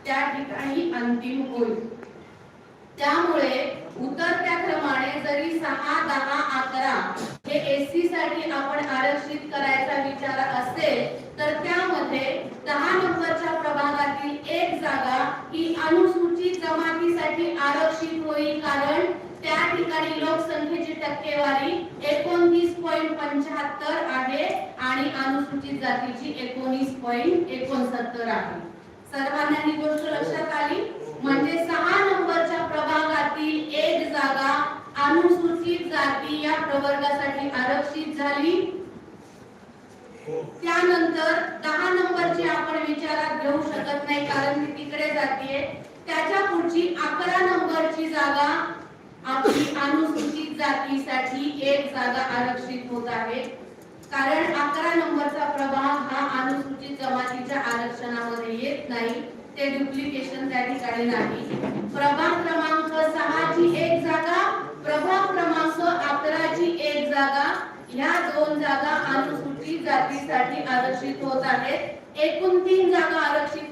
त्या ठिकाणी अंतिम होईल। त्यामुळे उतरत्या क्रमाने जरी 6, 10, 11 हे एससी साठी आपण आरक्षित करायचा विचार असेल तर त्यामध्ये 10 नंबरच्या प्रभागातील एक जागा ही अनुसूचित जमातीसाठी आरक्षित होईल, कारण त्या ठिकाणी लोकसंख्येची टक्केवारी 29.75 आहे आणि अनुसूचित जातीची 19.69 आहे। सर्वांना ही गोष्ट लक्षात आली। म्हणजे 6 नंबरच्या प्रभागातील एक जागा अनुसूचित जाती या प्रवर्गासाठी आरक्षित झाली। त्यानंतर 10 नंबरची आपण विचारात घेऊ शकत नाही कारण ती तिकडे जातीये। त्याच्या पुढची 11 नंबरची जागा आपली अनुसूचित जातीसाठी एक जागा आरक्षित होत आहे, कारण 11 नंबरचा प्रभाग हा अनुसूचित जमातीच्या आरक्षणामध्ये येत नाही, ते डुप्लिकेशन त्या ठिकाणी नाही। प्रभाग क्रमांक 6 ची एक जागा, प्रभाग क्रमांक 11 ची एक जागा, ह्या दोन जागा अनुसूचित जातीसाठी आरक्षित होत आहेत। एकूण 3 जागा आरक्षित